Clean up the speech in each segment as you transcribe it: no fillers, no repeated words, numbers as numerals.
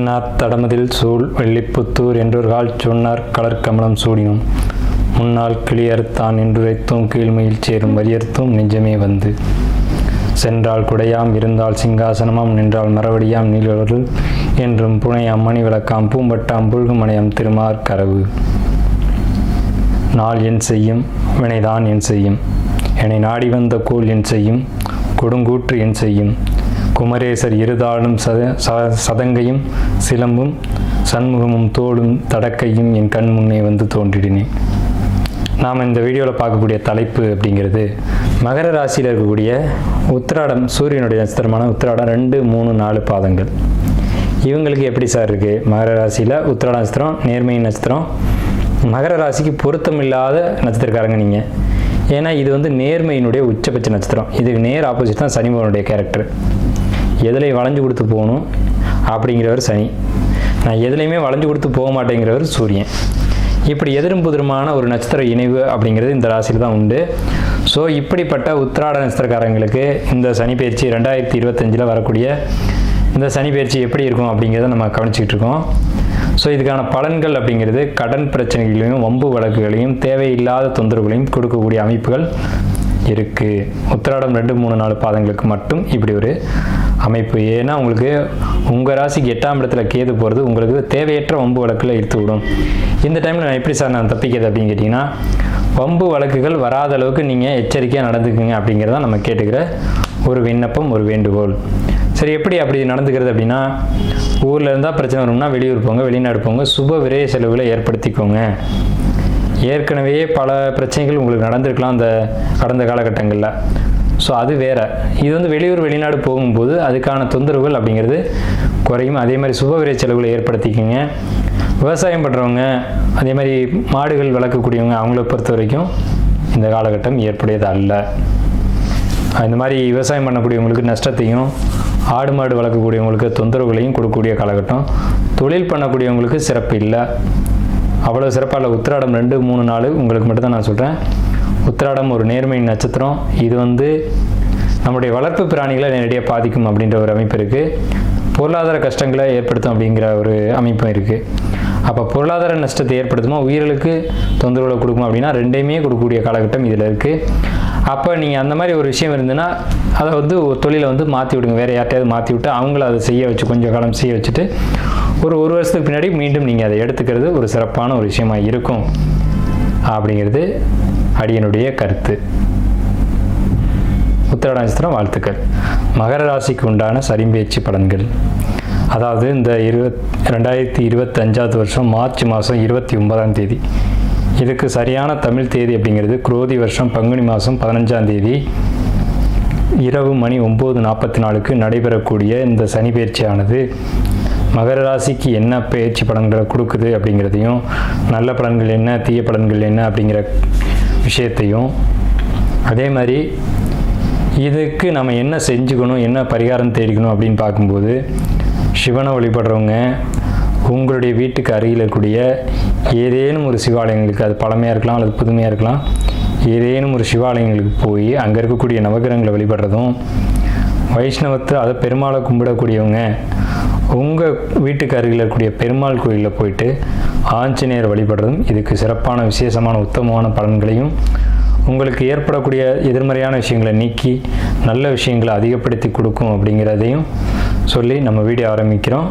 என்னார் தடமதில் சூழ் வெள்ளிப்புத்தூர் என்றொருகால் சொன்னார் கலர்கமலம் சூடினும் முன்னால் கிளியறுத்தான் என்றுரைத்தும் கீழ்மையில் சேரும் வலியறுத்தும் நெஞ்சமே வந்து சென்றால் குடையாம் இருந்தால் சிங்காசனமாம் நின்றால் மரவடியாம் நீளொரு என்றும் புனையாம் மணி விளக்காம் பூம்பட்டாம் புல்குமனையாம் திருமார் கரவு நாள் என் செய்யும் வினைதான் என் செய்யும் என்னை நாடி வந்த கோல் என் செய்யும் கொடுங்கூற்று என் செய்யும் குமரேசர் இருதாளும் சதங்கையும் சிலம்பும் சண்முகமும் தோளும் தடக்கையும் என் கண் முன்னே வந்து தோன்றிடினேன். நாம் இந்த வீடியோவில் பார்க்கக்கூடிய தலைப்பு அப்படிங்கிறது மகர ராசியில் இருக்கக்கூடிய உத்திராடம், சூரியனுடைய நட்சத்திரமான உத்திராடம் 2, 3, 4 பாதங்கள். இவங்களுக்கு எப்படி சார் இருக்குது? மகர ராசியில் உத்திராட நட்சத்திரம் நேர்மையின் நட்சத்திரம். மகர ராசிக்கு பொருத்தமில்லாத நட்சத்திரக்காரங்க நீங்கள். ஏன்னா இது வந்து நேர்மையினுடைய உச்சபட்ச நட்சத்திரம். இதுக்கு நேர் ஆப்போசிட் தான் சனி பகவானுடைய கேரக்டர். எதிலையும் வளைஞ்சு கொடுத்து போகணும் அப்படிங்கிறவர் சனி. நான் எதுலையுமே வளைஞ்சு கொடுத்து போக மாட்டேங்கிறவர் சூரியன். இப்படி எதிரும் புதிருமான ஒரு நட்சத்திர இணைவு அப்படிங்கிறது இந்த ராசியில் தான் உண்டு. ஸோ இப்படிப்பட்ட உத்திராட நட்சத்திரக்காரங்களுக்கு இந்த சனி பயிற்சி 2025 வரக்கூடிய இந்த சனி பயிற்சி எப்படி இருக்கும் அப்படிங்கிறத நம்ம கவனிச்சிக்கிட்டு இருக்கோம். ஸோ இதுக்கான பலன்கள் அப்படிங்கிறது கடன் பிரச்சனைகளையும் வம்பு வழக்குகளையும் தேவையில்லாத தொந்தரவுகளையும் கொடுக்கக்கூடிய அமைப்புகள் இருக்குது. உத்திராடம் 2, 3, 4 பாதங்களுக்கு மட்டும் இப்படி ஒரு அமைப்பு. ஏன்னா உங்களுக்கு உங்கள் ராசிக்கு 8ஆம் இடத்துல கேது போகிறது உங்களுக்கு தேவையற்ற வம்பு வழக்கில் இழுத்து விடும். இந்த டைமில் நான் எப்படி சார் நான் தப்பிக்கிறது அப்படின்னு கேட்டிங்கன்னா, வம்பு வழக்குகள் வராத அளவுக்கு நீங்கள் எச்சரிக்கையாக நடந்துக்குங்க அப்படிங்கிறத நம்ம கேட்டுக்கிற ஒரு விண்ணப்பம், ஒரு வேண்டுகோள். சரி, எப்படி அப்படி நடந்துக்கிறது அப்படின்னா, ஊரில் இருந்தால் பிரச்சனை வரும்னா வெளியூர் போங்க, வெளிநாடு போங்க, சுப விரய செலவுகளை ஏற்படுத்திக்கோங்க. ஏற்கனவே பல பிரச்சனைகள் உங்களுக்கு நடந்திருக்கலாம் அந்த கடந்த காலகட்டங்களில். ஸோ அது வேறு. இது வந்து வெளியூர் வெளிநாடு போகும்போது அதுக்கான தொந்தரவுகள் அப்படிங்கிறது குறையும். அதே மாதிரி சுப விரை செலவுகளை ஏற்படுத்திக்கோங்க. விவசாயம் பண்ணுறவங்க, அதே மாதிரி மாடுகள் வளர்க்கக்கூடியவங்க, அவங்கள பொறுத்த வரைக்கும் இந்த காலகட்டம் ஏற்புடையது அல்ல. இந்த மாதிரி விவசாயம் பண்ணக்கூடியவங்களுக்கு நஷ்டத்தையும், ஆடு மாடு வளர்க்கக்கூடியவங்களுக்கு தொந்தரவுகளையும் கொடுக்கக்கூடிய காலகட்டம். தொழில் பண்ணக்கூடியவங்களுக்கு சிறப்பு இல்லை, அவ்வளோ சிறப்பாக இல்லை. உத்திராடம் 2, 3, 4 உங்களுக்கு மட்டும்தான் நான் சொல்கிறேன். உத்திராடம் ஒரு நேர்மையின் நட்சத்திரம். இது வந்து நம்முடைய வளர்ப்பு பிராணிகளை நேரடியாக பாதிக்கும் அப்படின்ற ஒரு அமைப்பு இருக்குது. பொருளாதார கஷ்டங்களை ஏற்படுத்தும் அப்படிங்கிற ஒரு அமைப்பும் இருக்குது. அப்போ பொருளாதார நஷ்டத்தை ஏற்படுத்துமா, உயிர்களுக்கு தொந்தரவுகளை கொடுக்குமா அப்படின்னா ரெண்டையுமே கொடுக்கக்கூடிய காலகட்டம் இதில் இருக்குது. அப்போ நீங்கள் அந்த மாதிரி ஒரு விஷயம் இருந்ததுன்னா அதை வந்து ஒரு தொழிலை வந்து மாற்றி விடுங்க. வேறு யார்ட்டையாவது மாற்றி விட்டு அவங்கள அதை செய்ய வச்சு கொஞ்சம் காலம் செய்ய வச்சுட்டு ஒரு வருஷத்துக்கு பின்னாடி மீண்டும் நீங்கள் அதை எடுத்துக்கிறது ஒரு சிறப்பான ஒரு விஷயமாக இருக்கும் அப்படிங்கிறது அடியனுடைய கருத்து. உத்திராட நட்சத்திரம் வாழ்த்துக்கள். மகர ராசிக்கு உண்டான சரிம்பேச்சு பலன்கள். அதாவது இந்த 2025 வருஷம் மார்ச் மாதம் 29ஆம் தேதி, இதுக்கு சரியான தமிழ் தேதி அப்படிங்கிறது குரோதி வருஷம் பங்குனி மாதம் 15ஆம் தேதி இரவு மணி 9:44க்கு நடைபெறக்கூடிய இந்த சனி பயிற்சியானது மகர ராசிக்கு என்ன பயிற்சி பலன்களை கொடுக்குது அப்படிங்கிறதையும், நல்ல பலன்கள் என்ன, தீய பலன்கள் என்ன அப்படிங்கிற விஷயத்தையும், அதே மாதிரி இதுக்கு நம்ம என்ன செஞ்சுக்கணும், என்ன பரிகாரம் தேடிக்கணும் அப்படின்னு பார்க்கும்போது, சிவனை வழிபடுறவங்க உங்களுடைய வீட்டுக்கு அருகில் இருக்கக்கூடிய ஏதேனும் ஒரு சிவாலயங்களுக்கு, அது பழமையாக இருக்கலாம் அல்லது புதுமையாக இருக்கலாம், ஏதேனும் ஒரு சிவாலயங்களுக்கு போய் அங்கே இருக்கக்கூடிய நவகிரகங்களை வழிபடுறதும், வைஷ்ணவத்தை அதை பெருமாளை கும்பிடக்கூடியவங்க உங்கள் வீட்டுக்கு அருகில் இருக்கக்கூடிய பெருமாள் கோயிலில் போயிட்டு ஆஞ்சநேயர் வழிபடுறதும் இதுக்கு சிறப்பான விசேஷமான உத்தமமான பலன்களையும், உங்களுக்கு ஏற்படக்கூடிய எதிர்மறையான விஷயங்களை நீக்கி நல்ல விஷயங்களை அதிகப்படுத்தி கொடுக்கும் அப்படிங்கிறதையும் சொல்லி நம்ம வீடியோ ஆரம்பிக்கிறோம்.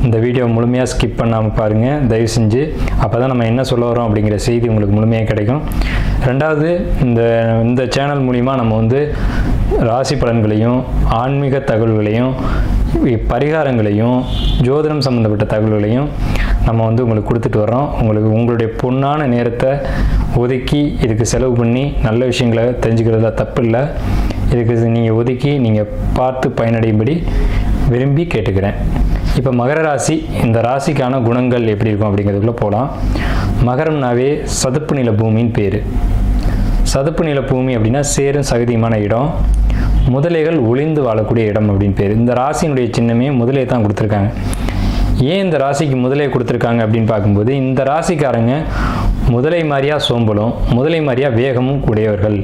இந்த வீடியோ முழுமையாக ஸ்கிப் பண்ணாமல் பாருங்கள் தயவு செஞ்சு. அப்போ தான் நம்ம என்ன சொல்ல வரோம் அப்படிங்கிற செய்தி உங்களுக்கு முழுமையாக கிடைக்கும். ரெண்டாவது, இந்த சேனல் மூலிமா நம்ம வந்து ராசி பலன்களையும், ஆன்மீக தகவல்களையும், பரிகாரங்களையும், ஜோதிடம் சம்மந்தப்பட்ட தகவல்களையும் நம்ம வந்து உங்களுக்கு கொடுத்துட்டு வர்றோம். உங்களுடைய பொன்னான நேரத்தை ஒதுக்கி இதுக்கு செலவு பண்ணி நல்ல விஷயங்களை தெரிஞ்சுக்கிறதா தப்பு இல்லை. இதுக்கு நீங்கள் ஒதுக்கி நீங்கள் பார்த்து பயனடையும்படி விரும்பி கேட்டுக்கிறேன். இப்போ மகர ராசி, இந்த ராசிக்கான குணங்கள் எப்படி இருக்கும் அப்படிங்கிறதுக்குள்ளே போகலாம். மகரம்னாவே சதுப்பு நில பூமின்னு பேர். சதுப்பு நில பூமி அப்படின்னா சேரும் சகதியுமான இடம், முதலைகள் ஒளிந்து வாழக்கூடிய இடம் அப்படின்னு பேர். இந்த ராசியினுடைய சின்னமே முதலையை தான் கொடுத்துருக்காங்க. ஏன் இந்த ராசிக்கு முதலை கொடுத்துருக்காங்க அப்படின்னு பார்க்கும்போது, இந்த ராசிக்காரங்க முதலை மாதிரியா சோம்பலும், முதலை மாதிரியா வேகமும் கூடியவர்கள்.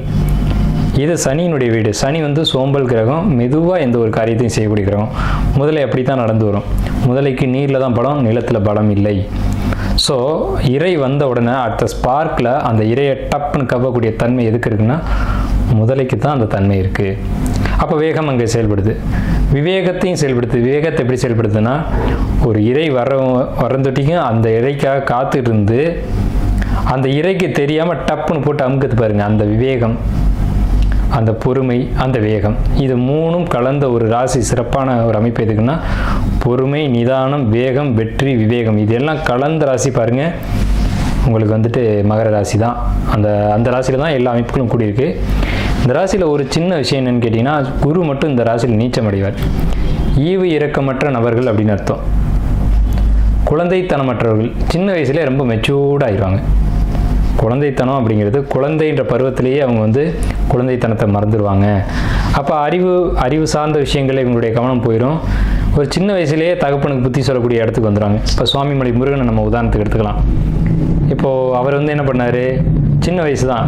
இது சனியினுடைய வீடு. சனி வந்து சோம்பல் கிரகம், மெதுவாக எந்த ஒரு காரியத்தையும் செய்யக்கூடிய கிரகம். முதலை அப்படி தான் நடந்து வரும். முதலைக்கு நீரில் தான் பலம், நிலத்தில் பலம் இல்லை. ஸோ இறை வந்த உடனே அடுத்த ஸ்பார்க்கில் அந்த இறையை டப்புன்னு கவ்வக்கூடிய தன்மை எதுக்கு இருக்குன்னா முதலைக்கு தான் அந்த தன்மை இருக்குது. அப்போ வேகம் அங்கே செயல்படுது, விவேகத்தையும் செயல்படுத்து. விவேகத்தை எப்படி செயல்படுத்துன்னா, ஒரு இறை வரந்துட்டிக்கும் அந்த இறைக்காக காத்துட்டு இருந்து அந்த இறைக்கு தெரியாமல் டப்புன்னு போட்டு அமுக்கத்து பாருங்க. அந்த விவேகம், அந்த பொறுமை, அந்த வேகம், இது மூணும் கலந்த ஒரு ராசி. சிறப்பான ஒரு அமைப்பு எதுக்குன்னா பொறுமை, நிதானம், வேகம், வெற்றி, விவேகம், இதெல்லாம் கலந்த ராசி பாருங்க. உங்களுக்கு வந்துட்டு மகர ராசி தான். அந்த ராசியில் தான் எல்லா அமைப்புகளும் கூடியிருக்கு. இந்த ராசியில் ஒரு சின்ன விஷயம் என்னன்னு கேட்டிங்கன்னா, குரு மட்டும் இந்த ராசியில் நீச்சம் அடைவார். ஈவு இரக்கமற்ற நபர்கள் அப்படின்னு அர்த்தம். குழந்தைத்தனமற்றவர்கள், சின்ன வயசுலேயே ரொம்ப மெச்சூர்டாக ஆயிடுவாங்க. குழந்தைத்தனம் அப்படிங்கிறது குழந்தைன்ற பருவத்திலேயே அவங்க வந்து குழந்தைத்தனத்தை மறந்துடுவாங்க. அப்போ அறிவு சார்ந்த விஷயங்களில் இவங்களுடைய கவனம் போயிடும். ஒரு சின்ன வயசுலேயே தகப்பனுக்கு புத்தி சொல்லக்கூடிய இடத்துக்கு வந்துடுவாங்க. இப்போ சுவாமிமலை முருகனை நம்ம உதாரணத்துக்கு எடுத்துக்கலாம். இப்போது அவர் வந்து என்ன பண்ணார், சின்ன வயசு தான்,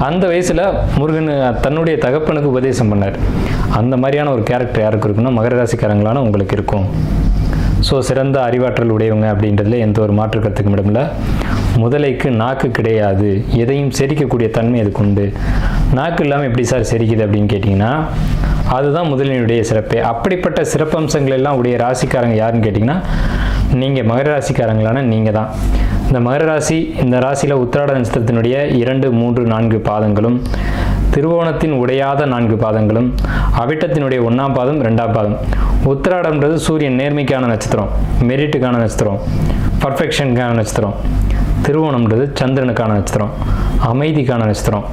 அந்த வயசில் முருகன் தன்னுடைய தகப்பனுக்கு உபதேசம் பண்ணார். அந்த மாதிரியான ஒரு கேரக்டர் யாருக்கு இருக்குன்னா மகர ராசிக்காரங்களான உங்களுக்கு இருக்கும். ஸோ சிறந்த அறிவாற்றல் உடையவங்க அப்படின்றதுல எந்த ஒரு மாற்று கருத்துக்கும் இடமில்ல. முதலைக்கு நாக்கு கிடையாது, எதையும் செரிக்கக்கூடிய தன்மை அதுக்கு உண்டு. நாக்கு இல்லாமல் எப்படி சார் செரிக்குது அப்படின்னு கேட்டிங்கன்னா, அதுதான் முதலினுடைய சிறப்பே. அப்படிப்பட்ட சிறப்பம்சங்கள் எல்லாம் உடைய ராசிக்காரங்க யாருன்னு கேட்டிங்கன்னா நீங்கள் மகர ராசிக்காரங்களான நீங்கள் தான். இந்த மகர ராசி, இந்த ராசியில் உத்திராட நட்சத்திரத்தினுடைய 2, 3, 4 பாதங்களும், திருவோணத்தின் உடையாத 4 பாதங்களும், அவிட்டத்தினுடைய 1ஆம் பாதம் 2ஆம் பாதம். உத்திராடம்ன்றது சூரியன் நேர்மைக்கான நட்சத்திரம், மெரிட்டுக்கான நட்சத்திரம், பர்ஃபெக்ஷனுக்கான நட்சத்திரம். திருவோணம்ன்றது சந்திரனுக்கான நட்சத்திரம், அமைதிக்கான நட்சத்திரம்,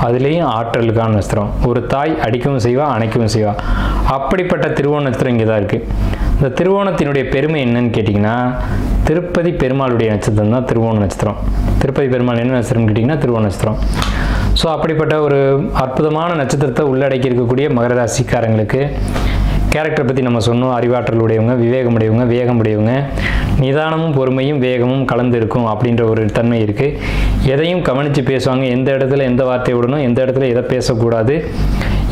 அதுலேயும் ஆற்றலுக்கான நட்சத்திரம். ஒரு தாய் அடிக்கவும் செய்வா, அணைக்கவும் செய்வா. அப்படிப்பட்ட திருவோண நட்சத்திரம் இங்கே தான் இருக்குது. இந்த திருவோணத்தினுடைய பெருமை என்னன்னு கேட்டிங்கன்னா, திருப்பதி பெருமாளுடைய நட்சத்திரம் தான் திருவோண நட்சத்திரம். திருப்பதி பெருமாள் என்ன நட்சத்திரம்னு கேட்டிங்கன்னா திருவோண நட்சத்திரம். ஸோ அப்படிப்பட்ட ஒரு அற்புதமான நட்சத்திரத்தை உள்ளடக்கி இருக்கக்கூடிய மகர ராசிக்காரங்களுக்கு கேரக்டரை பற்றி நம்ம சொன்னோம். அறிவாற்றல் உடையவங்க, விவேகம் உடையவங்க, வேகம் உடையவங்க, நிதானமும் பொறுமையும் வேகமும் கலந்து இருக்கும் அப்படின்ற ஒரு தன்மை இருக்குது. எதையும் கவனித்து பேசுவாங்க. எந்த இடத்துல எந்த வார்த்தையை விடணும், எந்த இடத்துல எதை பேசக்கூடாது,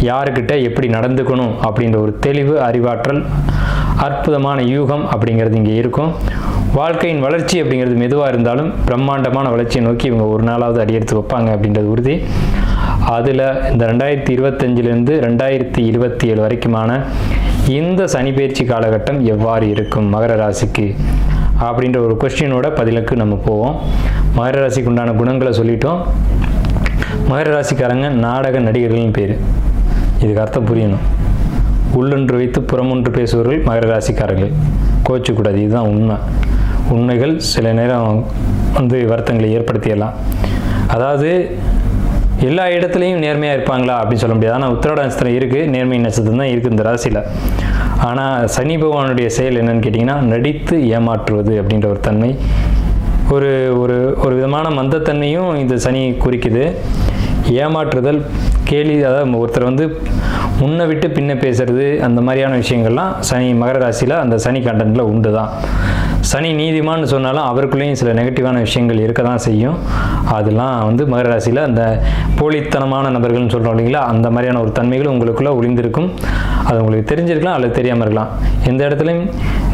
யாருக்கிட்ட எப்படி நடந்துக்கணும் அப்படின்ற ஒரு தெளிவு, அறிவாற்றல், அற்புதமான யூகம் அப்படிங்கிறது இங்கே இருக்கும். வாழ்க்கையின் வளர்ச்சி அப்படிங்கிறது மெதுவாக இருந்தாலும் பிரம்மாண்டமான வளர்ச்சியை நோக்கி இவங்க ஒரு நாளாவது அடியெடுத்து வைப்பாங்க அப்படின்றது உறுதி. அதில் இந்த 2025 2027 வரைக்குமான இந்த சனிப்பெயர்ச்சி காலகட்டம் எவ்வாறு இருக்கும் மகர ராசிக்கு அப்படின்ற ஒரு கொஸ்டினோட பதிலுக்கு நம்ம போவோம். மகர ராசிக்கு உண்டான குணங்களை சொல்லிட்டோம். மகர ராசிக்காரங்க நாடக நடிகர்கள்னு பேர். இதுக்கு அர்த்தம் புரியணும். உள்ளொன்று வைத்து புறமொன்று பேசுபவர்கள் மகர ராசிக்காரர்கள். கோச்சக்கூடாது, இதுதான் உண்மை. உண்மைகள் சில நேரம் வந்து வருத்தங்களை ஏற்படுத்திடலாம். அதாவது எல்லா இடத்துலையும் நேர்மையாக இருப்பாங்களா அப்படின்னு சொல்ல முடியாது. ஆனால் உத்திராட நட்சத்திரம் இருக்குது, நேர்மை நட்சத்திரம் தான் இருக்குது இந்த ராசியில். ஆனால் சனி பகவானுடைய செயல் என்னன்னு கேட்டிங்கன்னா நடித்து ஏமாற்றுவது அப்படின்ற ஒரு தன்மை, ஒரு ஒரு ஒரு விதமான மந்தத்தன்மையும் இந்த சனி குறிக்குது. ஏமாற்றுதல், கேலி, அதாவது ஒருத்தர் வந்து முன்ன விட்டு பின்ன பேசுறது, அந்த மாதிரியான விஷயங்கள்லாம் சனி மகர ராசியில் அந்த சனி கண்டென்ட்டில் உண்டு தான். சனி நீதிமான்னு சொன்னாலும் அவருக்குள்ளேயும் சில நெகட்டிவான விஷயங்கள் இருக்க தான் செய்யும். அதெல்லாம் வந்து மகர ராசியில் அந்த போலித்தனமான நபர்கள்னு சொல்கிறோம் இல்லைங்களா, அந்த மாதிரியான ஒரு தன்மைகள் உங்களுக்குள்ளே ஒளிந்திருக்கும். அது உங்களுக்கு தெரிஞ்சிருக்கலாம் அல்லது தெரியாமல் இருக்கலாம். எந்த இடத்துலையும்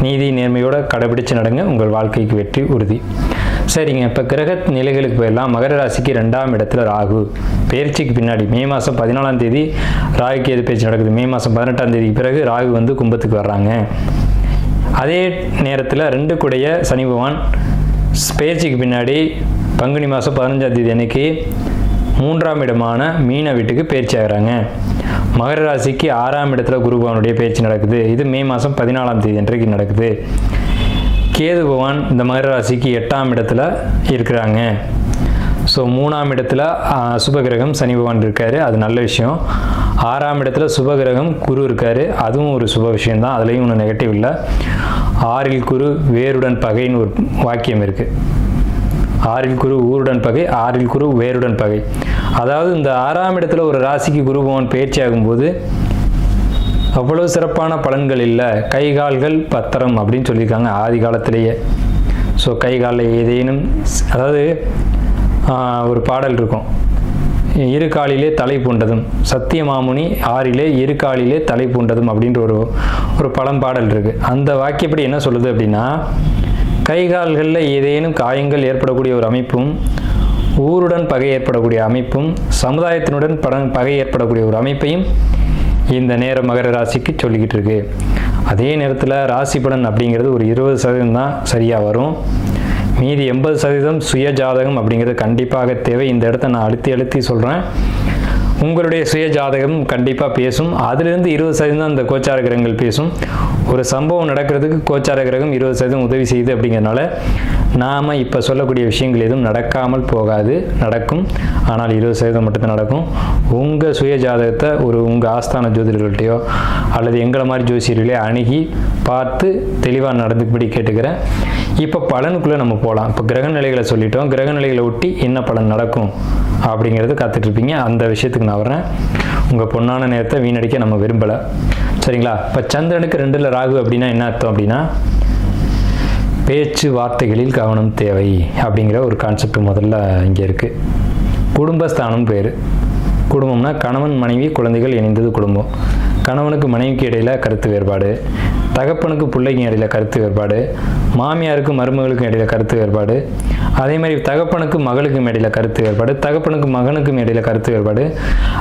நீதி நேர்மையோடு கடைபிடிச்சு நடங்க, உங்கள் வாழ்க்கைக்கு வெற்றி உறுதி. சரிங்க, இப்போ கிரக நிலைகளுக்கு போயிடலாம். மகர ராசிக்கு 2ஆம் இடத்துல ராகு. பயிற்சிக்கு பின்னாடி மே மாதம் 14ஆம் தேதி ராகுக்கு எது பயிற்சி நடக்குது. மே மாதம் 18ஆம் தேதிக்கு பிறகு ராகு வந்து கும்பத்துக்கு வர்றாங்க. அதே நேரத்தில் 2 கூடைய சனி பகவான் பயிற்சிக்கு பின்னாடி பங்குனி மாதம் 15ஆம் தேதி அன்னைக்கு 3ஆம் இடமான மீன வீட்டுக்கு பயிற்சி ஆகிறாங்க. மகர ராசிக்கு 6ஆம் இடத்துல குரு பகவானுடைய பயிற்சி நடக்குது. இது மே மாதம் 14ஆம் தேதி அன்றைக்கு நடக்குது. கேது பகவான் இந்த மகர ராசிக்கு 8ஆம் இடத்துல இருக்கிறாங்க. ஸோ 3ஆம் இடத்துல சுபகிரகம் சனி பகவான் இருக்கார், அது நல்ல விஷயம். 6ஆம் இடத்துல சுபகிரகம் குரு இருக்கார், அதுவும் ஒரு சுப விஷயம்தான், அதுலேயும் ஒன்றும் நெகட்டிவ் இல்லை. 6இல் குரு வேருடன் பகைன்னு ஒரு வாக்கியம் இருக்குது. 6இல் குரு ஊருடன் பகை, 6இல் குரு வேருடன் பகை. அதாவது இந்த 6ஆம் இடத்துல ஒரு ராசிக்கு குரு பகவான் பயிற்சி ஆகும்போது அவ்வளவு சிறப்பான பலன்கள் இல்லை. கை கால்கள் பத்திரம் அப்படின்னு சொல்லியிருக்காங்க ஆதி காலத்திலேயே. ஸோ கை காலில் ஏதேனும், அதாவது ஒரு பாடல் இருக்கும், இரு காலிலே தலை பூண்டதும், சத்தியமாமுனி ஆறிலே இரு காலிலே தலை பூண்டதும் அப்படின்ற ஒரு பழம்பாடல் இருக்கு. அந்த வாக்கியப்படி என்ன சொல்லுது அப்படின்னா, கை கால்களில் ஏதேனும் காயங்கள் ஏற்படக்கூடிய ஒரு அமைப்பும், ஊருடன் பகை ஏற்படக்கூடிய அமைப்பும், சமுதாயத்தினுடன் பகை ஏற்படக்கூடிய ஒரு அமைப்பையும் இந்த நேரம் மகர ராசிக்கு சொல்லிக்கிட்டு இருக்கு. அதே நேரத்தில் ராசி பலன் அப்படிங்கிறது ஒரு 20% தான் சரியாக வரும். மீதி 80% சுய ஜாதகம் அப்படிங்கிறது கண்டிப்பாக தேவை. இந்த இடத்த நான் அழுத்தி சொல்கிறேன். உங்களுடைய சுய ஜாதகம் கண்டிப்பாக பேசும். அதிலிருந்து 20% அந்த கோச்சார கிரகங்கள் பேசும். ஒரு சம்பவம் நடக்கிறதுக்கு கோச்சார கிரகம் 20% உதவி செய்யுது. அப்படிங்கிறதுனால நாம் இப்போ சொல்லக்கூடிய விஷயங்கள் எதுவும் நடக்காமல் போகாது, நடக்கும். ஆனால் 20% மட்டும்தான் நடக்கும். உங்கள் சுய ஜாதகத்தை உங்கள் ஆஸ்தான ஜோதிடர்கள்ட்டையோ அல்லது எங்களை மாதிரி ஜோசியர்களே அணுகி பார்த்து தெளிவாக நடந்துக்கும்படி கேட்டுக்கிறேன். இப்போ பலனுக்குள்ளே நம்ம போகலாம். இப்போ கிரக நிலைகளை சொல்லிட்டோம். கிரக நிலைகளை ஒட்டி என்ன பலன் நடக்கும் அப்படிங்கிறது காத்துட்ருப்பீங்க. அந்த விஷயத்துக்கு நான் வரேன். உங்கள் பொன்னான நேரத்தை வீணடிக்க நம்ம விரும்பலை, சரிங்களா? இப்போ சந்திரனுக்கு 2ல் ராகு அப்படின்னா என்ன அர்த்தம் அப்படின்னா, பேச்சு வார்த்தைகளில் கவனம் தேவை அப்படிங்கிற ஒரு கான்செப்ட் முதல்ல இங்கே இருக்குது. குடும்பஸ்தானம் பேர். குடும்பம்னா கணவன் மனைவி குழந்தைகள் இணைந்தது குடும்பம். கணவனுக்கு மனைவிக்கு இடையில் கருத்து வேறுபாடு, தகப்பனுக்கு பிள்ளைக்கு இடையில கருத்து வேறுபாடு, மாமியாருக்கு மருமகளுக்கும் இடையில கருத்து வேறுபாடு, அதே மாதிரி தகப்பனுக்கு மகளுக்கும் இடையில கருத்து வேறுபாடு, தகப்பனுக்கு மகனுக்கும் இடையில கருத்து வேறுபாடு,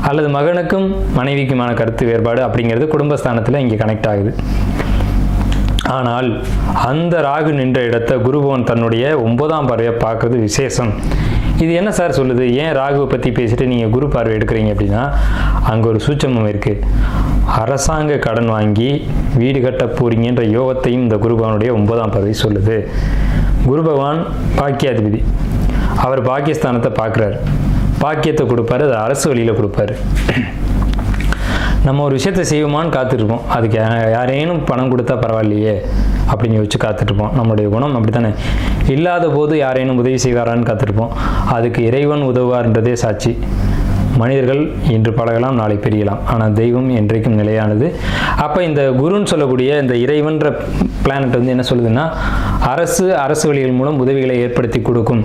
அல்லது மகனுக்கும் மனைவிக்குமான கருத்து வேறுபாடு அப்படிங்கிறது குடும்பஸ்தானத்தில் இங்கே கனெக்ட் ஆகுது. ஆனால் அந்த ராகு நின்ற இடத்தை குருபவன் தன்னுடைய 9ஆம் பார்வையை பார்க்கறது விசேஷம். இது என்ன சார் சொல்லுது? ஏன் ராகுவை பற்றி பேசிட்டு நீங்கள் குரு பார்வை எடுக்கிறீங்க அப்படின்னா, அங்கே ஒரு சூட்சமம் இருக்குது. அரசாங்க கடன் வாங்கி வீடு கட்ட போறீங்கன்ற யோகத்தையும் இந்த குருபவனுடைய 9ஆம் பார்வை சொல்லுது. குரு பகவான் பாக்கியாதிபதி. அவர் பாக்கியஸ்தானத்தை பார்க்குறாரு. பாக்கியத்தை கொடுப்பாரு, அது அரசு வழியில் கொடுப்பாரு. நம்ம ஒரு விஷயத்தை செய்வோமான்னு காத்துட்ருப்போம். அதுக்கு யாரேனும் பணம் கொடுத்தா பரவாயில்லையே அப்படின்னு யோசிச்சு காத்துட்ருப்போம். நம்மளுடைய குணம் அப்படி தானே. இல்லாத போது யாரேனும் உதவி செய்வாரான்னு காத்துட்ருப்போம். அதுக்கு இறைவன் உதவுவார்ன்றதே சாட்சி. மனிதர்கள் இன்று பழகலாம், நாளை பிரியலாம், ஆனால் தெய்வம் என்றைக்கும் நிலையானது. அப்போ இந்த குருன்னு சொல்லக்கூடிய இந்த இறைவன்ற பிளானட் என்ன சொல்லுதுன்னா, அரசு வழிகள் மூலம் உதவிகளை ஏற்படுத்தி கொடுக்கும்.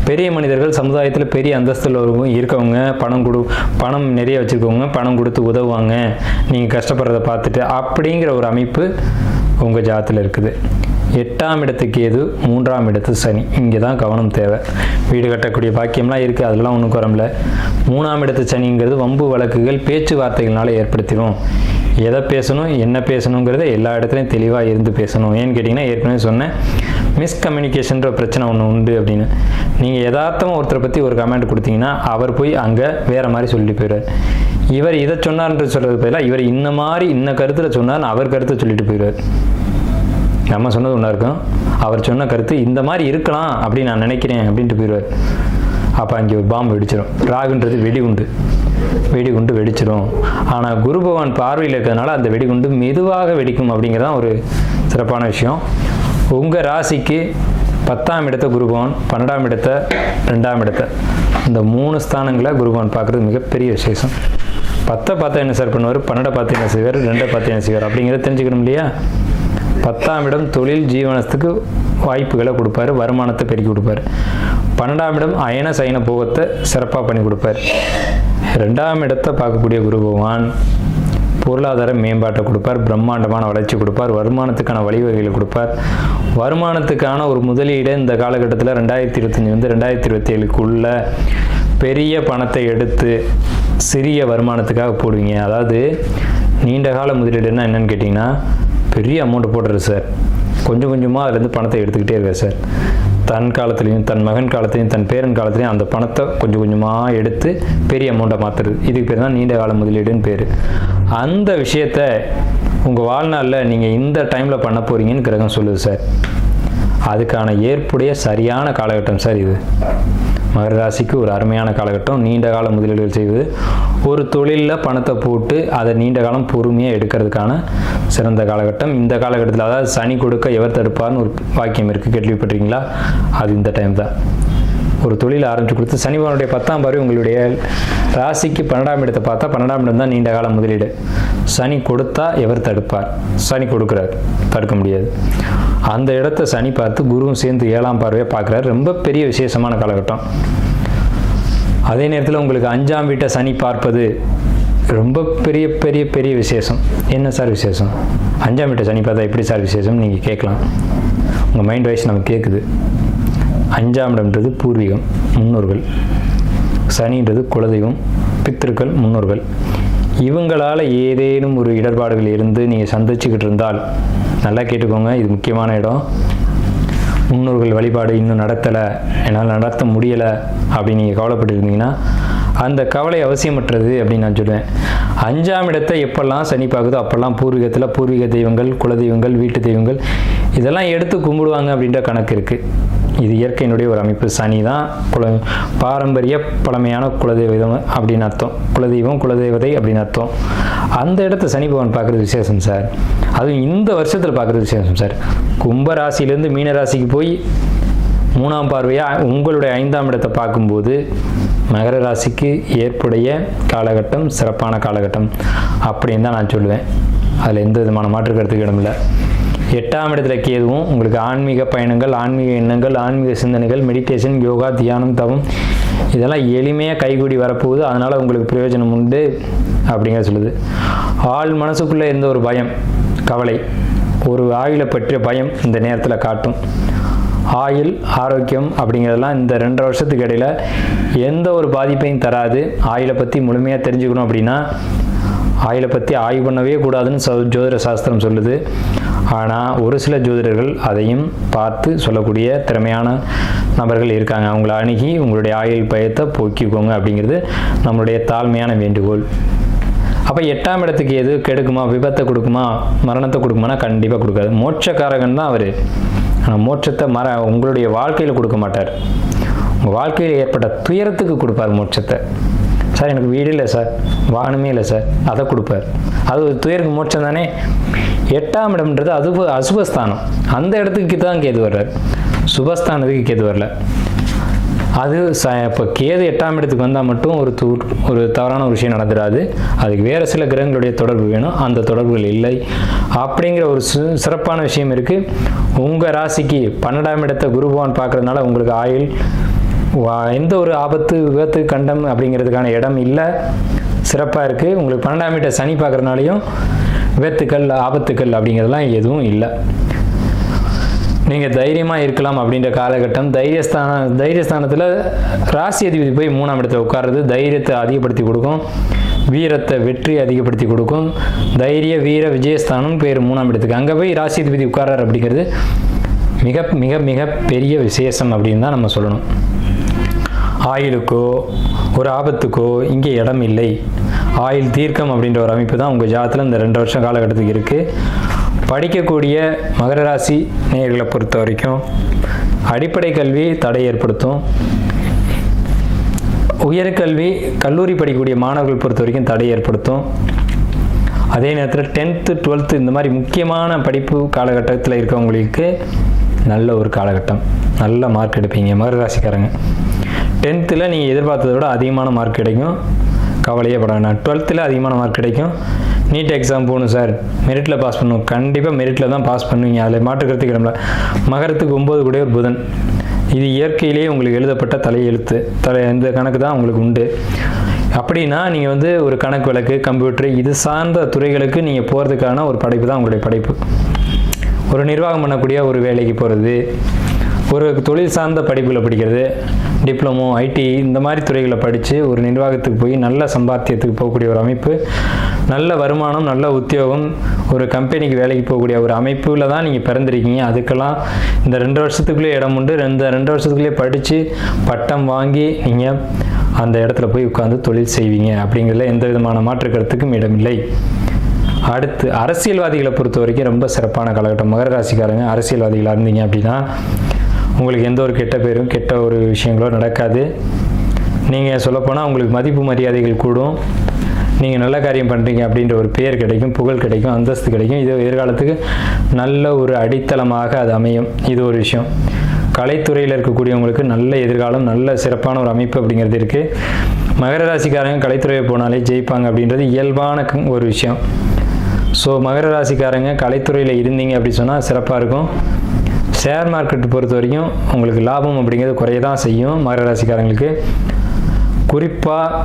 பெரிய மனிதர்கள் சமுதாயத்தில் பெரிய அந்தஸ்தில் இருக்கவங்க, பணம் நிறைய வச்சுருக்கவங்க பணம் கொடுத்து உதவுவாங்க, நீங்கள் கஷ்டப்படுறதை பார்த்துட்டு அப்படிங்கிற ஒரு அமைப்பு உங்கள் ஜாதகத்தில் இருக்குது. 8ஆம் இடத்துக்கு கேது, 3ஆம் இடத்து சனி. இங்கே தான் கவனம் தேவை. வீடு கட்டக்கூடிய பாக்கியம்லாம் இருக்குது, அதெல்லாம் ஒன்றும் குறமில்ல. 3ஆம் இடத்து சனிங்கிறது வம்பு வழக்குகள் பேச்சுவார்த்தைகள்னால ஏற்படுத்திடும். எதை பேசணும், என்ன பேசணுங்கிறத எல்லா இடத்துலையும் தெளிவாக இருந்து பேசணும். ஏன்னு கேட்டிங்கன்னா, ஏற்கனவே சொன்னேன், மிஸ்கம்யூனிகேஷன்ற பிரச்சனை ஒன்று உண்டு அப்படின்னு. நீங்கள் யதார்த்தமாக ஒருத்தரை பற்றி ஒரு கமெண்ட் கொடுத்தீங்கன்னா, அவர் போய் அங்கே வேறு மாதிரி சொல்லிட்டு போயிடுவார். இவர் இதை சொன்னார்ன்றது சொல்கிறது பதிலாக இவர் இன்ன கருத்தில் சொன்னார், அவர் கருத்தை சொல்லிட்டு போயிடுவார். நம்ம சொன்னது ஒன்றா இருக்கும், அவர் சொன்ன கருத்து இந்த மாதிரி இருக்கலாம் அப்படின்னு நான் நினைக்கிறேன் அப்படின்ட்டு போயிடுவார். அப்போ அங்கே ஒரு பாம்பு வெடிச்சிடும். ராகுன்றது வெடிகுண்டு வெடிச்சிடும். ஆனால் குரு பகவான் பார்வையில் இருக்கிறதுனால அந்த வெடிகுண்டு மெதுவாக வெடிக்கும் அப்படிங்கிறதான் ஒரு சிறப்பான விஷயம். உங்கள் ராசிக்கு 10ஆம் இடத்தை குரு பகவான், 12ஆம் இடத்தை, 2ஆம் இடத்தை, இந்த 3 ஸ்தானங்களை குரு பகவான் பார்க்குறது மிகப்பெரிய விசேஷம். 10 பார்த்தா என்ன சார் பண்ணுவார், 12 பார்த்து என்ன செய்வார், 2 பார்த்து என்ன செய்வார் அப்படிங்கிறத தெரிஞ்சுக்கணும் இல்லையா? 10ஆம் இடம் தொழில் ஜீவனத்துக்கு வாய்ப்புகளை கொடுப்பாரு, வருமானத்தை பெருக்கி கொடுப்பாரு. 12ஆம் இடம் அயன சயன போகத்தை சிறப்பாக பண்ணி கொடுப்பார். 2ஆம் இடத்தை பார்க்கக்கூடிய குரு பகவான் பொருளாதார மேம்பாட்டை கொடுப்பார், பிரம்மாண்டமான வளர்ச்சி கொடுப்பார், வருமானத்துக்கான வழிவகைகளை கொடுப்பார். வருமானத்துக்கான ஒரு முதலீடு இந்த காலகட்டத்தில் 2025 2027க்குள்ள பெரிய பணத்தை எடுத்து சிறிய வருமானத்துக்காக போடுவீங்க. அதாவது நீண்ட கால முதலீடுன்னா என்னன்னு கேட்டிங்கன்னா, பெரிய அமௌண்ட் போடுறது சார், கொஞ்சம் கொஞ்சமாக அதுலேருந்து பணத்தை எடுத்துக்கிட்டே இருக்கார் சார். தன் காலத்துலேயும், தன் மகன் காலத்துலையும், தன் பேரன் காலத்துலையும் அந்த பணத்தை கொஞ்சம் கொஞ்சமாக எடுத்து பெரிய அமௌண்ட்டை மாற்றுறது. இதுக்கு பேர் தான் நீண்ட கால முதலீடுன்னு பேர். அந்த விஷயத்த உங்கள் வாழ்நாளில் நீங்கள் இந்த டைமில் பண்ண போகிறீங்கன்னு கிரகம் சொல்லுது சார். அதுக்கான ஏற்புடைய சரியான காலகட்டம் சார் இது. மகர ராசிக்கு ஒரு அருமையான காலகட்டம். நீண்ட கால முதலீடுகள் செய்வது, ஒரு தொழிலில் பணத்தை போட்டு அதை நீண்ட காலம் பொறுமையாக எடுக்கிறதுக்கான சிறந்த காலகட்டம் இந்த காலகட்டத்தில். அதாவது சனி கொடுக்க எவர் தடுப்பார்னு ஒரு வாக்கியம் இருக்குது, கேள்விப்பட்டிருக்கீங்களா? அது இந்த டைம் தான். ஒரு தொழில் ஆரம்பித்து கொடுத்து சனி பகவானுடைய 10ஆம் பார்வை உங்களுடைய ராசிக்கு 12ஆம் இடத்தை பார்த்தா 12ஆம் இடம் தான் நீண்ட கால முதலீடு. சனி கொடுத்தா எவர் தடுப்பார்? சனி கொடுக்குறார், தடுக்க முடியாது. அந்த இடத்த சனி பார்த்து குருவும் சேர்ந்து 7ஆம் பார்வையை பார்க்குறாரு. ரொம்ப பெரிய விசேஷமான காலகட்டம். அதே நேரத்தில் உங்களுக்கு 5ஆம் வீட்டை சனி பார்ப்பது ரொம்ப பெரிய பெரிய பெரிய விசேஷம். என்ன சார் விசேஷம்? 5ஆம் வீட்டை சனி பார்த்தா எப்படி சார் விசேஷம் நீங்கள் கேட்கலாம். உங்கள் மைண்ட் வைஸ் நமக்கு கேட்குது. 5ஆம் இடம்ன்றது பூர்வீகம், முன்னோர்கள். சனின்றது குலதெய்வம், பித்திருக்கள், முன்னோர்கள். இவங்களால் ஏதேனும் ஒரு இடர்பாடுகள் இருந்து நீங்கள் சந்திச்சுக்கிட்டு இருந்தால் நல்லா கேட்டுக்கோங்க, இது முக்கியமான இடம். முன்னோர்கள் வழிபாடு இன்னும் நடத்தலை, என்னால் நடத்த முடியலை அப்படின்னு நீங்கள் கவலைப்பட்டுருந்தீங்கன்னா அந்த கவலை அவசியமற்றது அப்படின்னு நான் சொல்லுவேன். 5ஆம் இடத்தை எப்பெல்லாம் சனி பார்க்குதோ அப்போல்லாம் பூர்வீக தெய்வங்கள், குலதெய்வங்கள், வீட்டு தெய்வங்கள் இதெல்லாம் எடுத்து கும்பிடுவாங்க அப்படின்ற கணக்கு இருக்குது. இது இயற்கையினுடைய ஒரு அமைப்பு. சனி தான் பாரம்பரிய பழமையான குலதெய்வம் அப்படின்னு அர்த்தம். குலதெய்வம், குலதெய்வதை அப்படின்னு அர்த்தம். அந்த இடத்த சனி பகவான் பார்க்குறது விசேஷம் சார். அதுவும் இந்த வருஷத்தில் பார்க்குறது விசேஷம் சார். கும்ப ராசியிலேருந்து மீன ராசிக்கு போய் 3ஆம் பார்வையாக உங்களுடைய 5ஆம் இடத்தை பார்க்கும்போது மகர ராசிக்கு ஏற்புடைய காலகட்டம் சிறப்பான காலகட்டம் அப்படின்னு தான் நான் சொல்லுவேன். அதில் எந்த விதமான மாற்று கருத்துக்கு இடமில்லை. 8ஆம் இடத்துல கேதுவும் உங்களுக்கு ஆன்மீக பயணங்கள், ஆன்மீக எண்ணங்கள், ஆன்மீக சிந்தனைகள், மெடிடேஷன், யோகா, தியானம், தவம் இதெல்லாம் எளிமையாக கைகூடி வரப்போகுது. அதனால் உங்களுக்கு பிரயோஜனம் உண்டு அப்படிங்கிற சொல்லுது. ஆள் மனசுக்குள்ளே இருந்த ஒரு பயம், கவலை, ஒரு ஆயுளை பற்றிய பயம் இந்த நேரத்தில் காட்டும். ஆயுள், ஆரோக்கியம் அப்படிங்கிறதெல்லாம் இந்த 2.5 வருஷத்துக்கு இடையில் எந்த ஒரு பாதிப்பையும் தராது. ஆயுளை பற்றி முழுமையாக தெரிஞ்சுக்கணும் அப்படின்னா ஆயுளை பற்றி ஆய்வு பண்ணவே கூடாதுன்னு ஜோதிட சாஸ்திரம் சொல்லுது. ஆனால் ஒரு சில ஜோதிடர்கள் அதையும் பார்த்து சொல்லக்கூடிய திறமையான நபர்கள் இருக்காங்க. அவங்கள அணுகி உங்களுடைய ஆயுள் பயத்தை போக்கிக்கோங்க அப்படிங்கிறது நம்மளுடைய தாழ்மையான வேண்டுகோள். அப்போ 8ஆம் இடத்துக்கு எது கெடுக்குமா, விபத்தை கொடுக்குமா, மரணத்தை கொடுக்குமானா கண்டிப்பாக கொடுக்காது. மோட்சக்காரகன் தான் அவர். ஆனால் மோட்சத்தை உங்களுடைய வாழ்க்கையில் கொடுக்க மாட்டார். உங்கள் வாழ்க்கையில் ஏற்பட்ட துயரத்துக்கு கொடுப்பார் மோட்சத்தை. சார் எனக்கு வீடு இல்லை சார், வாகனமே இல்லை சார், அதை கொடுப்பார். அது ஒரு துயருக்கு மோட்சம் தானே. 8ஆம் இடம்ன்றது அது அசுபஸ்தானம். அந்த இடத்துக்கு தான் கேது வர்றார், சுபஸ்தானத்துக்கு கேது வரல. அது இப்போ கேது 8ஆம் இடத்துக்கு வந்தால் மட்டும் ஒரு தவறான ஒரு விஷயம் நடந்துடாது. அதுக்கு வேறு சில கிரகங்களுடைய தொடர்பு வேணும், அந்த தொடர்புகள் இல்லை அப்படிங்கிற ஒரு சிறப்பான விஷயம் இருக்குது. உங்கள் ராசிக்கு 12ஆம் இடத்தை குரு பகவான் பார்க்குறதுனால உங்களுக்கு ஆயுள் எந்த ஒரு ஆபத்து, விபத்து, கண்டம் அப்படிங்கிறதுக்கான இடம் இல்லை, சிறப்பாக இருக்குது. உங்களுக்கு 12ஆம் இடத்தை சனி பார்க்குறதுனாலையும் விபத்துக்கள், ஆபத்துக்கள் அப்படிங்கிறதுலாம் எதுவும் இல்லை. நீங்கள் தைரியமாக இருக்கலாம் அப்படின்ற காலகட்டம். தைரியஸ்தானத்தில் ராசி அதிபதி போய் 3ஆம் இடத்துல உட்கார்றது தைரியத்தை அதிகப்படுத்தி கொடுக்கும், வீரத்தை, வெற்றி அதிகப்படுத்தி கொடுக்கும். தைரிய, வீர, விஜயஸ்தானம் பேர் 3ஆம் இடத்துக்கு. அங்கே போய் ராசி அதிபதி உட்கார்றார் அப்படிங்கிறது மிக மிக மிக பெரிய விசேஷம் அப்படின்னு தான் நம்ம சொல்லணும். ஆயுளுக்கோ ஒரு ஆபத்துக்கோ இங்கே இடம் இல்லை. ஆயுள் தீர்க்கம் அப்படின்ற ஒரு அமைப்பு தான் உங்கள் ஜாதகத்தில் இந்த 2 வருஷம் காலகட்டத்துக்கு இருக்குது. படிக்கக்கூடிய மகர ராசி நேயர்களை பொறுத்த வரைக்கும் அடிப்படை கல்வி தடை ஏற்படுத்தும். உயர்கல்வி, கல்லூரி படிக்கக்கூடிய மாணவர்கள் பொறுத்த வரைக்கும் தடை ஏற்படுத்தும். அதே நேரத்தில் 10th 12th இந்த மாதிரி முக்கியமான படிப்பு காலகட்டத்தில் இருக்கவங்களுக்கு நல்ல ஒரு காலகட்டம். நல்ல மார்க் எடுப்பீங்க மகர ராசிக்காரங்க. 10th நீங்கள் எதிர்பார்த்ததை விட அதிகமான மார்க் கிடைக்கும், கவலையே பட வேண்டாம். 12th அதிகமான மார்க் கிடைக்கும். நீட் எக்ஸாம் போகணும் சார், மெரிட்டில் பாஸ் பண்ணணும், கண்டிப்பாக மெரிட்டில் தான் பாஸ் பண்ணுவீங்க, அதில் மாற்றுக்கிறதுக்கு இடம்ல. மகரத்துக்கு 9 கூட ஒரு புதன், இது இயற்கையிலேயே உங்களுக்கு எழுதப்பட்ட தலையெழுத்து, இந்த கணக்கு தான் உங்களுக்கு உண்டு. அப்படின்னா நீங்கள் ஒரு கணக்கு வழக்கு, கம்ப்யூட்டர் இது சார்ந்த துறைகளுக்கு நீங்கள் போகிறதுக்கான ஒரு படைப்பு தான் உங்களுடைய படைப்பு. ஒரு நிர்வாகம் பண்ணக்கூடிய ஒரு வேலைக்கு போகிறது, ஒரு தொழில் சார்ந்த படிப்புகளை படிக்கிறது, டிப்ளமோ, ஐடி இந்த மாதிரி துறைகளை படித்து ஒரு நிர்வாகத்துக்கு போய் நல்ல சம்பாத்தியத்துக்கு போகக்கூடிய ஒரு அமைப்பு, நல்ல வருமானம், நல்ல உத்தியோகம், ஒரு கம்பெனிக்கு வேலைக்கு போகக்கூடிய ஒரு அமைப்பில் தான் நீங்கள் பிறந்திருக்கீங்க. அதுக்கெல்லாம் இந்த 2 வருஷத்துக்குள்ளே இடம் உண்டு. இந்த 2 வருஷத்துக்குள்ளே படித்து பட்டம் வாங்கி நீங்கள் அந்த இடத்துல போய் உட்காந்து தொழில் செய்வீங்க அப்படிங்கிறதுல எந்த விதமான மாற்று கருத்துக்கும் இடமில்லை. அடுத்து அரசியல்வாதிகளை பொறுத்த வரைக்கும் ரொம்ப சிறப்பான காலகட்டம். மகர ராசிக்காரங்க அரசியல்வாதிகளாக இருந்தீங்க அப்படின்னா உங்களுக்கு எந்த ஒரு கெட்ட பேரும் கெட்ட ஒரு விஷயங்களோ நடக்காது. நீங்கள் சொல்லப்போனால் உங்களுக்கு மதிப்பு மரியாதைகள் கூடும். நீங்கள் நல்ல காரியம் பண்ணுறீங்க அப்படின்ற ஒரு பேர் கிடைக்கும், புகழ் கிடைக்கும், அந்தஸ்து கிடைக்கும். இது எதிர்காலத்துக்கு நல்ல ஒரு அடித்தளமாக அது அமையும். இது ஒரு விஷயம். கலைத்துறையில் இருக்கக்கூடியவங்களுக்கு நல்ல எதிர்காலம், நல்ல சிறப்பான ஒரு அமைப்பு அப்படிங்கிறது இருக்குது. மகர ராசிக்காரங்க கலைத்துறையை போனாலே ஜெயிப்பாங்க அப்படின்றது இயல்பான ஒரு விஷயம். ஸோ மகர ராசிக்காரங்க கலைத்துறையில் இருந்தீங்க அப்படின்னு சொன்னால் சிறப்பாக இருக்கும். ஷேர் மார்க்கெட் பொறுத்த வரைக்கும் உங்களுக்கு லாபம் அப்படிங்கிறது குறைய தான் செய்யும். மகர ராசிக்காரங்களுக்கு குறிப்பாக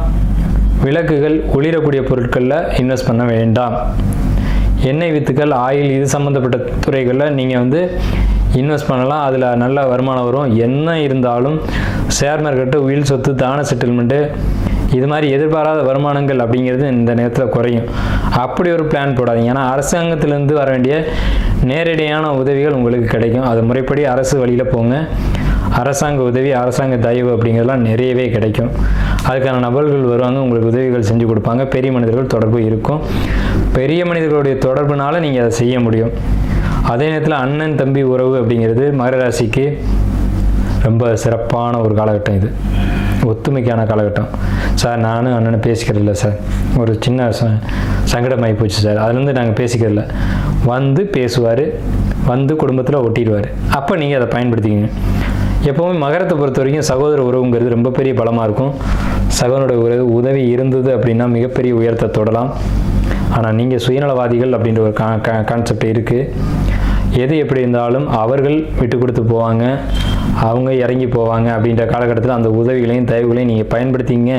விளக்குகள், ஒளிரக்கூடிய பொருட்களில் இன்வெஸ்ட் பண்ண வேண்டாம். எண்ணெய் வித்துக்கள், ஆயில், இது சம்மந்தப்பட்ட துறைகளில் நீங்கள் இன்வெஸ்ட் பண்ணலாம். அதில் நல்ல வருமானம் வரும். என்ன இருந்தாலும் ஷேர் மார்க்கெட்டு, உயில் சொத்து, தான செட்டில்மெண்ட்டு, இது மாதிரி எதிர்பாராத வருமானங்கள் அப்படிங்கிறது இந்த நேரத்தில் குறையும். அப்படி ஒரு பிளான் போடாதீங்க. ஏன்னா அரசாங்கத்திலேருந்து வர வேண்டிய நேரடியான உதவிகள் உங்களுக்கு கிடைக்கும். அது முறைப்படி அரசு வழியில் போங்க. அரசாங்க உதவி, அரசாங்க தயவு அப்படிங்கிறதுலாம் நிறையவே கிடைக்கும். அதுக்கான நபர்கள் வருவாங்க, உங்களுக்கு உதவிகள் செஞ்சு கொடுப்பாங்க. பெரிய மனிதர்கள் தொடர்பு இருக்கும். பெரிய மனிதர்களுடைய தொடர்புனால நீங்கள் அதை செய்ய முடியும். அதே நேரத்தில் அண்ணன் தம்பி உறவு அப்படிங்கிறது மகர ராசிக்கு ரொம்ப சிறப்பான ஒரு காலகட்டம். இது ஒத்துமைக்கான காலகட்டம். சார் நானும் அண்ணனை பேசிக்கிறதில்ல சார், ஒரு சின்ன சங்கடமாகி போச்சு சார், அதுலேருந்து நாங்கள் பேசிக்கிறதில்ல. பேசுவார், குடும்பத்தில் ஒட்டிடுவார். அப்போ நீங்கள் அதை பயன்படுத்திக்கிங்க. எப்போவுமே மகரத்தை பொறுத்த வரைக்கும் சகோதர உறவுங்கிறது ரொம்ப பெரிய பலமாக இருக்கும். சகோதரோட உதவி இருந்தது அப்படின்னா மிகப்பெரிய உயரத்தை தொடலாம். ஆனால் நீங்கள் சுயநலவாதிகள் அப்படின்ற ஒரு கான்செப்ட் இருக்குது. எது எப்படி இருந்தாலும் அவர்கள் விட்டு கொடுத்து போவாங்க, அவங்க இறங்கி போவாங்க. அப்படின்ற காலகட்டத்தில் அந்த உதவிகளையும் தயவுகளையும் நீங்கள் பயன்படுத்திங்க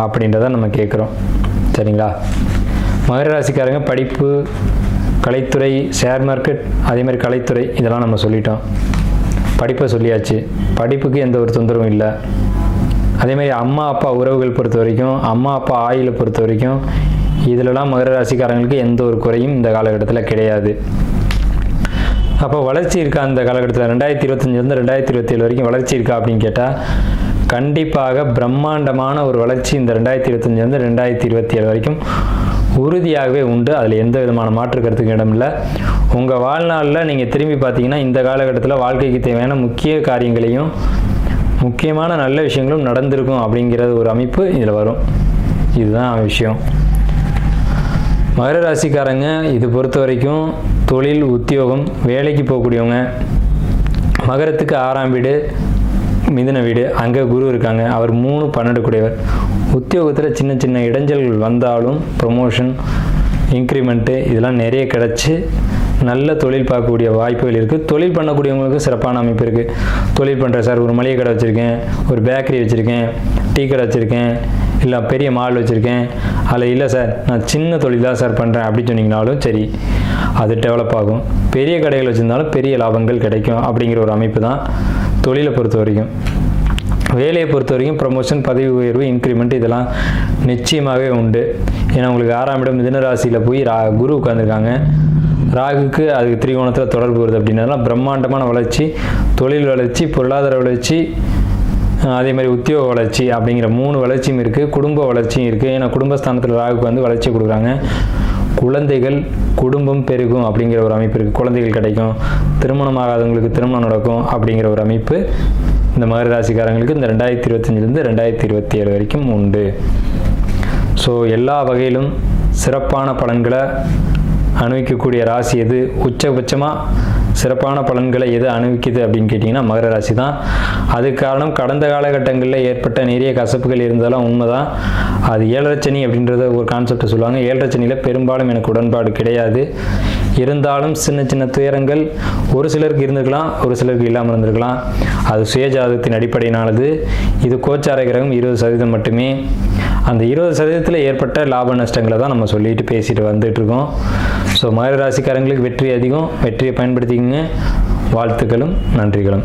அப்படின்றத நம்ம கேட்குறோம். சரிங்களா? மகர ராசிக்காரங்க படிப்பு, கலைத்துறை, ஷேர் மார்க்கெட், அதேமாதிரி கலைத்துறை, இதெல்லாம் நம்ம சொல்லிட்டோம். படிப்பை சொல்லியாச்சு. படிப்புக்கு எந்த ஒரு தொந்தரவும் இல்லை. அதேமாதிரி அம்மா அப்பா உறவுகள் பொறுத்த வரைக்கும், அம்மா அப்பா ஆயுளை பொறுத்த வரைக்கும், இதிலலாம் மகர ராசிக்காரங்களுக்கு எந்த ஒரு குறையும் இந்த காலகட்டத்தில் கிடையாது. அப்போ வளர்ச்சி இருக்கா இந்த காலகட்டத்தில்? 2025 2027 வரைக்கும் வளர்ச்சி இருக்கா அப்படின்னு கேட்டால் கண்டிப்பாக பிரம்மாண்டமான ஒரு வளர்ச்சி இந்த 2025 2027 வரைக்கும் உறுதியாகவே உண்டு. அதில் எந்த விதமான மாற்று கருத்துக்கு இடமில்லை. உங்கள் வாழ்நாளில் நீங்கள் திரும்பி பார்த்தீங்கன்னா இந்த காலகட்டத்தில் வாழ்க்கைக்கு தேவையான முக்கிய காரியங்களையும் முக்கியமான நல்ல விஷயங்களும் நடந்திருக்கும் அப்படிங்கிறது ஒரு அமைப்பு இதில் வரும். இதுதான் விஷயம். மகர ராசிக்காரங்க இது பொறுத்த வரைக்கும் தொழில், உத்தியோகம், வேலைக்கு போகக்கூடியவங்க, மகரத்துக்கு 6ஆம் வீடு மிதுன வீடு, அங்கே குரு இருக்காங்க. அவர் 3-12 கூடியவர். உத்தியோகத்தில் சின்ன சின்ன இடைஞ்சல்கள் வந்தாலும் ப்ரொமோஷன், இன்க்ரிமெண்ட்டு இதெல்லாம் நிறைய கிடச்சி நல்ல தொழில் பார்க்கக்கூடிய வாய்ப்புகள் இருக்குது. தொழில் பண்ணக்கூடியவங்களுக்கு சிறப்பான அமைப்பு இருக்குது. தொழில் பண்ணுறேன் சார், ஒரு மளிகை கடை வச்சுருக்கேன், ஒரு பேக்கரி வச்சுருக்கேன், டீ கடை வச்சுருக்கேன், இல்லை பெரிய மால் வச்சுருக்கேன், அதில் இல்லை சார் நான் சின்ன தொழில் தான் சார் பண்ணுறேன் அப்படின்னு சொன்னீங்கனாலும் சரி, அது டெவலப் ஆகும். பெரிய கடைகள் வச்சுருந்தாலும் பெரிய லாபங்கள் கிடைக்கும். அப்படிங்கிற ஒரு அமைப்பு தான் தொழிலை பொறுத்த வரைக்கும். வேலையை பொறுத்த வரைக்கும் ப்ரமோஷன், பதவி உயர்வு, இன்க்ரிமெண்ட் இதெல்லாம் நிச்சயமாகவே உண்டு. ஏன்னா உங்களுக்கு 6ஆம் இடம் மிதுன ராசியில் போய் குரு உட்காந்துருக்காங்க. ராகுக்கு அதுக்கு திரிகோணத்தில் தொடர்பு வருது. அப்படின்னாலாம் பிரம்மாண்டமான வளர்ச்சி, தொழில் வளர்ச்சி, பொருளாதார வளர்ச்சி, அதே மாதிரி உத்தியோக வளர்ச்சி அப்படிங்கிற 3 வளர்ச்சியும் இருக்குது. குடும்ப வளர்ச்சியும் இருக்குது. ஏன்னா குடும்பஸ்தானத்தில் ராகுக்கு வளர்ச்சி கொடுக்குறாங்க. குழந்தைகள், குடும்பம் பெருகும் அப்படிங்கிற ஒரு அமைப்பு இருக்குது. குழந்தைகள் கிடைக்கும். திருமணம் ஆகாதவங்களுக்கு திருமணம் நடக்கும் அப்படிங்கிற ஒரு அமைப்பு இந்த மகர ராசிக்காரங்களுக்கு இந்த 2025 2027 வரைக்கும் உண்டு. ஸோ எல்லா வகையிலும் சிறப்பான பலன்களை அனுபவிக்கக்கூடிய ராசி எது, உச்சபட்சமாக சிறப்பான பலன்களை எது அனுபவிக்குது அப்படின்னு கேட்டிங்கன்னா மகர ராசி தான். அதுக்கு காரணம் கடந்த காலகட்டங்களில் ஏற்பட்ட நிறைய கசப்புகள் இருந்தாலும் உண்மைதான். அது 7.5 சனி அப்படின்றத ஒரு கான்செப்டை சொல்லுவாங்க. 7.5 சனியில் பெரும்பாலும் எனக்கு உடன்பாடு கிடையாது. இருந்தாலும் சின்ன சின்ன துயரங்கள் ஒரு சிலருக்கு இருந்திருக்கலாம், ஒரு சிலருக்கு இல்லாமல் இருந்திருக்கலாம். அது சுயஜாதகத்தின் அடிப்படையினானது. இது கோச்சார கிரகம் 20% மட்டுமே. அந்த 20% ஏற்பட்ட லாப நஷ்டங்களை தான் நம்ம சொல்லிட்டு பேசிட்டு வந்துட்டு இருக்கோம். ஸோ மகர ராசிக்காரங்களுக்கு வெற்றி அதிகம். வெற்றியை பயன்படுத்திக்கங்க. வாழ்த்துக்களும் நன்றிகளும்.